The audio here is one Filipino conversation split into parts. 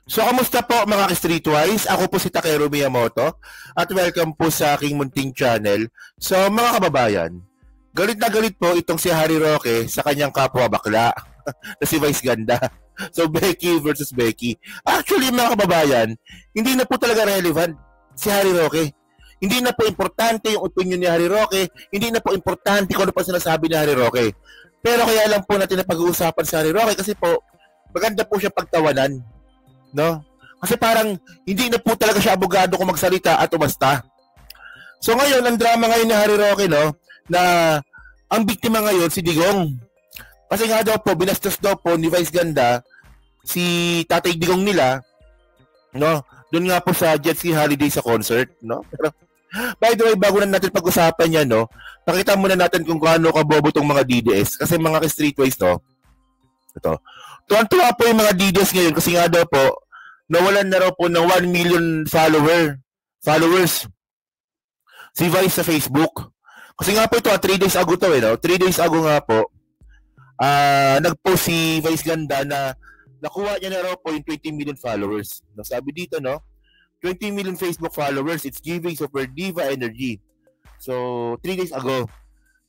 So, kamusta po mga ka-Streetwise? Ako po si Takeru Miyamoto at welcome po sa aking munting channel. So, mga kababayan, galit na galit po itong si Harry Roque sa kanyang kapwa bakla na si Vice Ganda. So, Becky versus Becky. Actually, mga kababayan, hindi na po talaga relevant si Harry Roque. Hindi na po importante yung opinion ni Harry Roque. Hindi na po importante kung ano pa sinasabi ni Harry Roque. Pero kaya lang po natin na pag-uusapan sa Harry Roque kasi po, maganda po siya pagtawanan. No? Kasi parang hindi na po talaga siya abogado kung magsalita at umasta. So ngayon, ang drama ngayon ni Harry Roque, no, na ang biktima ngayon si Digong. Kasi nga daw po, binastos daw po ni Vice Ganda si Tatay Digong nila, no? Doon nga po sa Jet Ski Holiday sa concert, no? Pero by the way, bago na natin pag-usapan yan, no, pakita muna natin kung gaano kabobo tong mga DDS. Kasi mga ka-Streetwise, no, ito. Tuwan-tuwa po yung mga DDS ngayon kasi nga daw po, nawalan na raw po ng 1 million followers si Vice sa Facebook. Kasi nga po ito, 3 days ago to no? 3 days ago nga po, nag-post si Vice Ganda na nakuha niya na raw po yung 20 million followers. Sabi dito, no? 20 million Facebook followers, it's giving super diva energy. So, 3 days ago.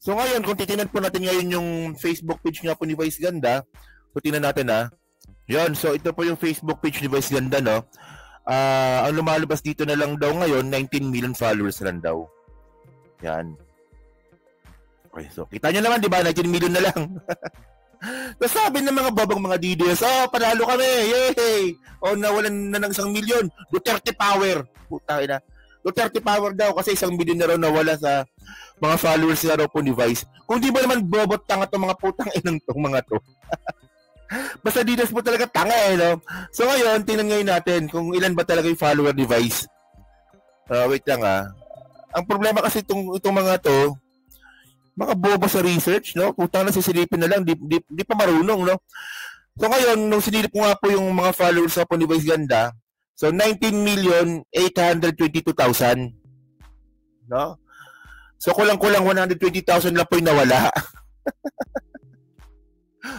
So ngayon, kung titingnan po natin ngayon yung Facebook page nga po ni Vice Ganda, so tingnan natin Yon, so ito po yung Facebook page ni Vice Ganda, no? Ang lumalabas dito na lang daw ngayon, 19 million followers lang daw. Yan. Okay, so kita nyo naman, di ba? 19 million na lang. Tapos sabi ng mga babang mga DDS, panalo kami, yay! Nawalan na ng 1 million. Duterte power. Putang ina. Duterte power daw kasi 1 million na raw nawala sa mga followers na raw po ni Vice. Kung di ba naman bobot tanga itong mga putang inang itong mga to. Basta DDS po talaga tanga no? So ngayon, tingnan ngayon natin kung ilan ba talaga yung follower ni Vice. Wait lang Ang problema kasi itong mga to, mga bobo sa research, no? Putang na sisilipin na lang, di pa marunong, no? So ngayon, nung sinilip ko nga po yung mga followers po ni Vice Ganda, so 19,822,000, no? So kulang-kulang 120,000 lang po yung nawala.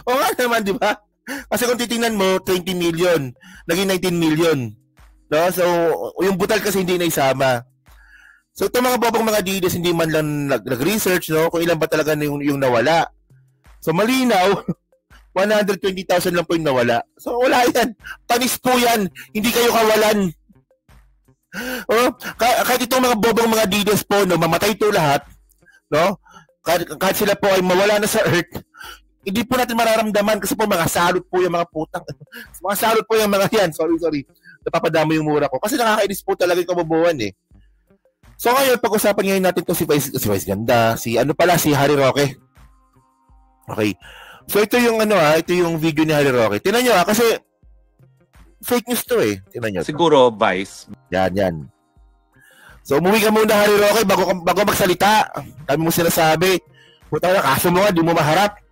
O nga naman, di ba? Kasi kung titingnan mo, 20 million, naging 19 million. No? So, yung butal kasi hindi na isama. So, itong mga babang mga DDS, hindi man lang nag-research, no? Kung ilan ba talaga yung nawala. So, malinaw, 120,000 lang po yung nawala. So, wala yan. Panis po yan. Hindi kayo kawalan. Kahit itong mga babang mga DDS po, no, mamatay ito lahat, no? Kahit sila po ay mawala na sa earth, hindi po natin mararamdaman kasi po mga salot po yung mga putang. Mga salot po yung mga yan. Sorry. Napapadama yung mura ko. Kasi nakakainis po talaga yung kabobohan So ngayon, pag-usapan ngayon natin to si Vice Ganda, si Harry Roque. Okay. So ito yung ito yung video ni Harry Roque. Tingnan nyo kasi fake news to Tingnan nyo. Siguro, Vice. Yan. So umuwi ka muna, Harry Roque, bago magsalita. Kami mo sinasabi. Putang na, kaso mo di mo maharap.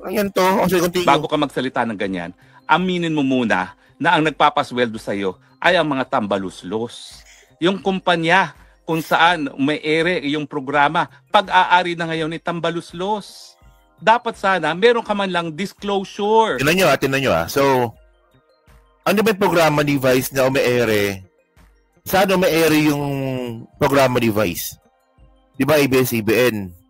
Ayan to. Bago ka magsalita ng ganyan, aminin mo muna na ang nagpapasweldo sa'yo ay ang mga tambaluslos. Yung kumpanya kung saan may ere yung programa, pag-aari na ngayon ni tambaluslos. Dapat sana, meron ka man lang disclosure. Tingnan nyo. So, ano ba yung programa ni Vice na ume-ere? Saan ume-ere yung programa ni Vice? Di ba ABS-CBN?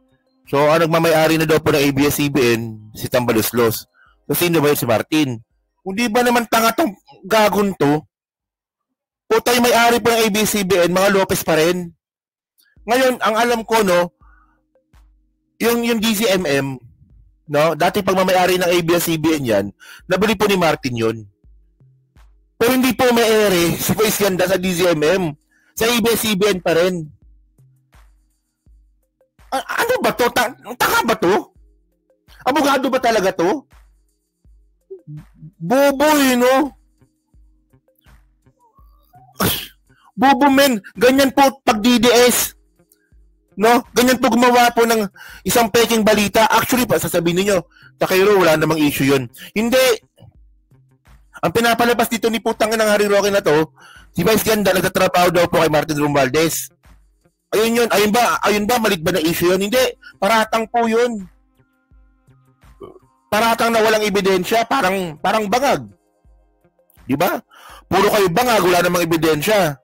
So, ang nagmamayari na daw po ng ABS-CBN, si Tambaluslos. So, sino ba yun? Si Martin. Kung di ba naman tanga tong gagon to, po tayo may-ari po ng ABS-CBN, mga Lopez pa rin. Ngayon, ang alam ko, no, yung DZMM, no, dati pag mamayari ng ABS-CBN yan, nabili po ni Martin yun. Pero hindi po may-ere si Vice Ganda sa DZMM. Sa ABS-CBN pa rin. Ano ba to? Taka ba to? Abogado ba talaga to? Bobo no? Bobo men. Ganyan po pag DDS. No? Ganyan po gumawa po ng isang peking balita. Actually, sasabihin niyo, Takeru, wala namang issue yun. Hindi. Ang pinapalabas dito ni putang ng Harry Roque na to, si Vice Ganda nagtatrabaho daw po kay Martin Romualdez. Ayun ba, malit ba na issue yun? Hindi, paratang po yun. Paratang na walang ebidensya, parang bangag. Di ba? Puro kayo bangag, wala namang ebidensya.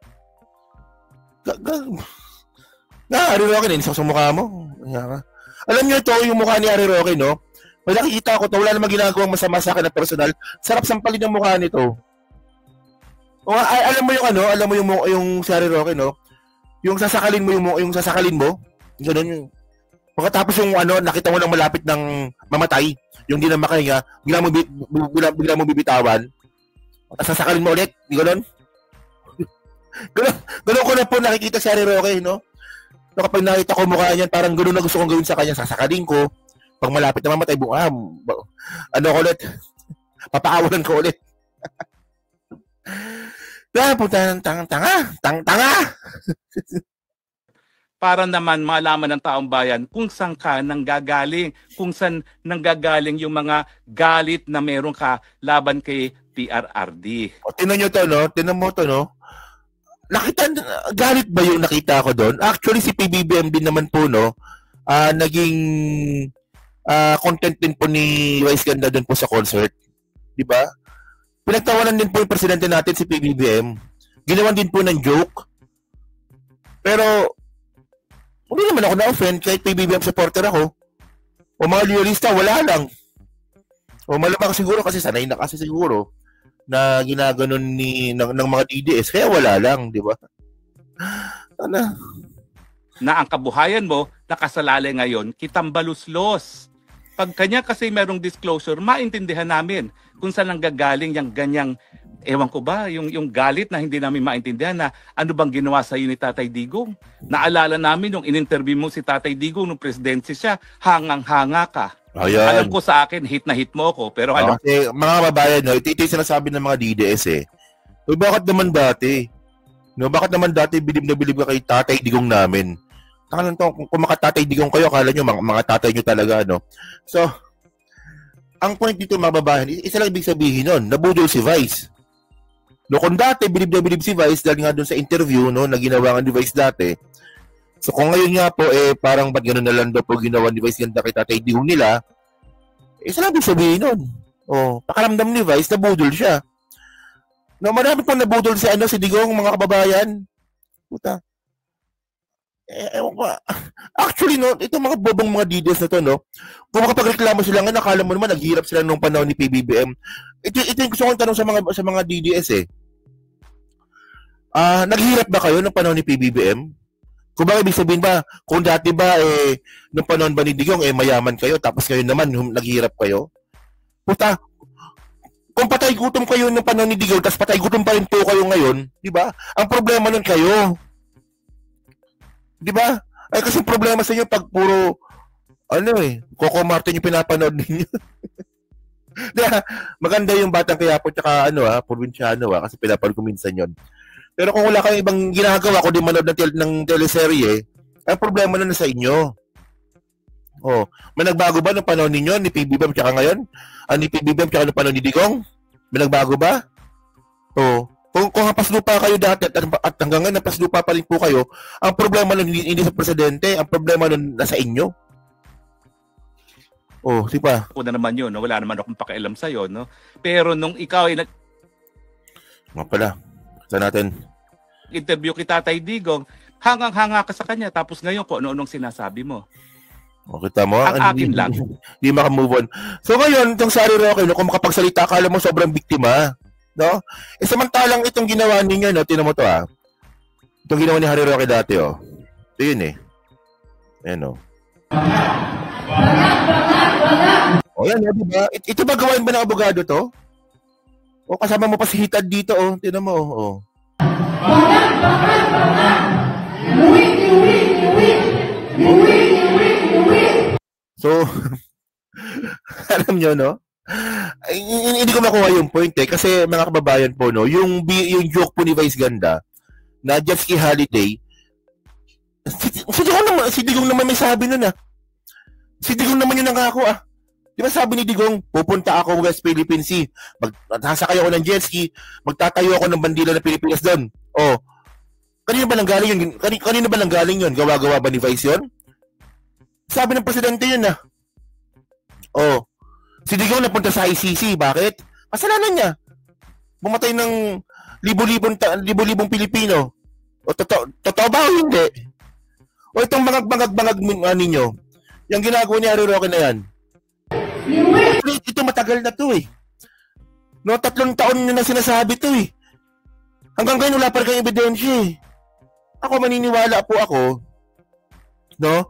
Harry Roque, nainis ako sa mukha mo. Alam niyo ito, yung mukha ni Harry Roque, no? May nakikita ko to, wala namang ginagawang masama sa akin na personal. Sarap sampalin ang mukha nito. O, alam mo yung ano, alam mo yung si Harry Roque, no? Yung sasakalin mo yung sasakalin mo, gano'n yung pagkatapos yung ano, nakita mo lang malapit ng mamatay, yung di na makahinga, bigla mo bibitawan. Tapos sasakalin mo ulit, gano'n. Gano'n ko na po nakikita si Harry Roque, no? So, kapag nakita ko mukha niyan, parang gano'n na gusto kong gawin sa kanya, sasakalin ko. Pag malapit na mamatay, ano ko ulit? Papaawalan ko ulit. Tanga! Para naman malaman ng taong bayan kung saan ka nanggagaling, kung saan nanggagaling yung mga galit na meron ka laban kay PRRD. O, tinan nyo to, no? Tinan mo to, no? Galit ba yung nakita ko doon? Actually, si PBBM din naman po, no? Naging content din po ni Vice Ganda doon po sa concert. Di ba? Pinagtawanan din po yung presidente natin, si PBBM. Ginawan din po ng joke. Pero, hindi naman ako na-offend kahit PBBM supporter ako. O mga loyalista, wala lang. O malamang siguro kasi sanay na kasi siguro na ginaganon ng mga DDS. Kaya wala lang, di ba? Ano? Na ang kabuhayan mo, nakasalalay ngayon, kitambaluslos. Pag kanya kasi merong disclosure, maintindihan namin kung saan nanggagaling yung ganyang, ewan ko ba, yung galit na hindi namin maintindihan na ano bang ginawa sa iyo ni Tatay Digong. Naalala namin nung in-interview mo si Tatay Digong nung presidency siya, hangang-hanga ka. Ayan. Alam ko sa akin, hit na hit mo ko. Pero alam kasi mga kababayan, no, ito yung sinasabi ng mga DDS eh. So, bakit naman dati? No, bakit naman dati bilib na bilib ka kay Tatay Digong namin? Kung makatatay Digong kayo, akala nyo mga tatay nyo talaga, no? So, ang point dito mga babayan, isa lang ibig sabihin nun, nabudol si Vice. No, kung dati, bilib na bilib si Vice, dahil nga dun sa interview, no, na ginawa nga ni Vice dati. So, kung ngayon nga po, parang ba't gano'n na lang daw po ginawa ni Vice ganda kay Tatay Digong nila, isa lang ibig sabihin nun. Oh, pakaramdam ni Vice, nabudol siya. No, marami po nabudol si Digong, mga kababayan. Puta. Actually, no, itong mga bobong mga DDS na to, no, kung makapagreklamo sila nga, nakala mo naman, naghihirap sila nung panahon ni PBBM. Ito yung gusto kong tanong sa mga DDS eh. Naghihirap ba kayo nung panahon ni PBBM? Kung ba, ibig sabihin ba, kung dati ba, nung panahon ba ni Digong, mayaman kayo, tapos ngayon naman, naghihirap kayo? Puta, kung patay gutom kayo nung panahon ni Digong, tapos patay gutom pa rin po kayo ngayon, di ba? Ang problema nun kayo. Di ba? Ay, kasi problema sa inyo pag puro, Coco Martin yung pinapanood ninyo. Maganda yung Batang Quiapo tsaka probinsyano kasi pinapanood ko minsan yun. Pero kung wala kayong ibang ginagawa, kung di manood ng teleserye, ang problema na sa inyo. Oh, may nagbago ba nung panahon ninyo ni PBBM tsaka ngayon? Ni PBBM tsaka nung panahon ni Digong? May nagbago ba? Oh, kung hapaslupa kayo dati at hanggang ngayon hapaslupa pa rin po kayo, ang problema nun hindi sa presidente, ang problema nun nasa inyo. Oh, di ba? Ako na naman yun, no? Wala naman akong pakialam sa'yo, no? Pero nung ikaw ay Nga pala, saan natin? Interview kita Tatay Digong, hangang-hanga ka sa kanya, tapos ngayon kung ano-anong sinasabi mo. O, kita mo? Ang akin lang. Hindi makamove on. So ngayon, itong Harry Roque, no, kung makapagsalita, akala mo sobrang biktima. No? Samantalang itong ginawa ninyo, no? Tinan mo to, Itong ginawa ni Harry Roque dati, Ito yun, Ayan, O yan, diba? Ito ba gawain ba ng abogado to? O kasama mo pa si Hitad dito, Tinan mo, So, alam nyo, no? Hindi ko makuha yung point kasi mga kababayan po, no, yung joke po ni Vice Ganda na Jet Ski Holiday, si Digong naman may sabi nun Si Digong naman yung nangako Di ba sabi ni Digong, pupunta ako West Philippine Sea, magsasakay ako ng jet ski, magtatayo ako ng bandila ng Pilipinas doon. Kanino ba nanggaling yun? Kanino ba nanggaling yun? Gawa-gawa ba ni Vice yun? Sabi ng presidente yun si Digong napunta sa ICC. Bakit? Kasalanan niya. Bumatay ng libo-libong Pilipino. O totoo ba o hindi? O itong bangag-bangag ninyo, yung ginagawa ni Harry Roque na yan. Ito matagal na to eh. No, 3 taon nyo na sinasabi to eh. Hanggang ngayon wala pa rin kayong ebidensya eh. Ako maniniwala po ako, no,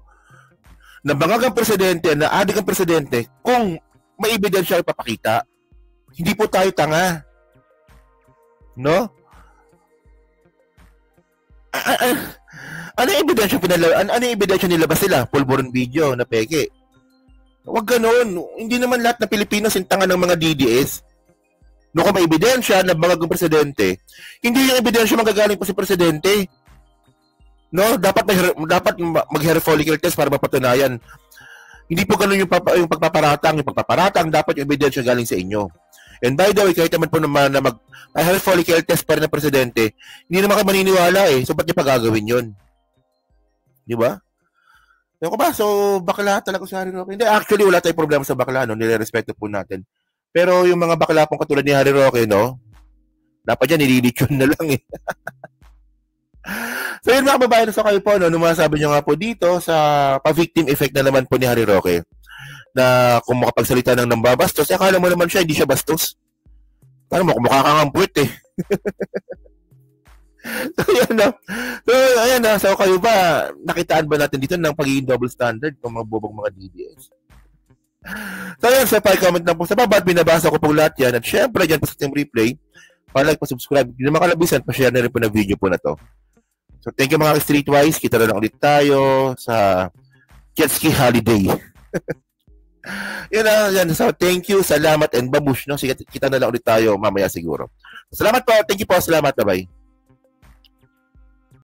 na bangag ang presidente, na adik ang presidente, kung may ebidensya ay papakita. Hindi po tayo tanga. No? Ano yung ebidensya nilabas nila? Pulburon video na peke. Huwag ganoon. Hindi naman lahat ng Pilipino sintangan ng mga DDS. No, kung may ebidensya na bangag ang presidente, hindi yung ebidensya magagaling pa si presidente. No, dapat mag-hair follicle test para mapatunayan. Hindi po ganoon yung pagpaparatang. Yung pagpaparatang, dapat yung ebidensya galing sa inyo. And by the way, kahit naman po naman na mag-hair follicle test pa rin ng presidente, hindi naman kayo maniniwala eh. So, ba't niya pa gagawin yun? Di ba? Yung ko ba? So, bakla talaga si Harry Roque. Hindi, actually, wala tayong problema sa bakla, no? Nire-respeto po natin. Pero yung mga bakla pong katulad ni Harry Roque, no? Dapat yan, nililitsyon na lang eh. So, yun mga kababayan, so kayo po, no? Nung masasabi nyo nga po dito sa pa-victim effect na naman po ni Harry Roque, na kung makapagsalita ng nambabastos, akala mo naman siya, hindi siya bastos. Parang mukha kang ampuit eh. So, yan na. So, ayan na. So, kayo ba, nakitaan ba natin dito ng pagiging double standard ng mga bobong mga DDS? So, ayan. So, pa-comment lang po sa baba at binabasa ko po lahat yan. At syempre, dyan po sa team replay, pa-like, pa-subscribe. Hindi naman kalabisan, pa-share na rin po na video po na to. So, thank you mga Streetwise. Kita na lang ulit tayo sa Jet Ski Holiday. Yan. So, thank you, salamat, and babush. No? Sige, kita na lang ulit tayo mamaya siguro. Salamat po. Thank you po. Salamat. Bye-bye.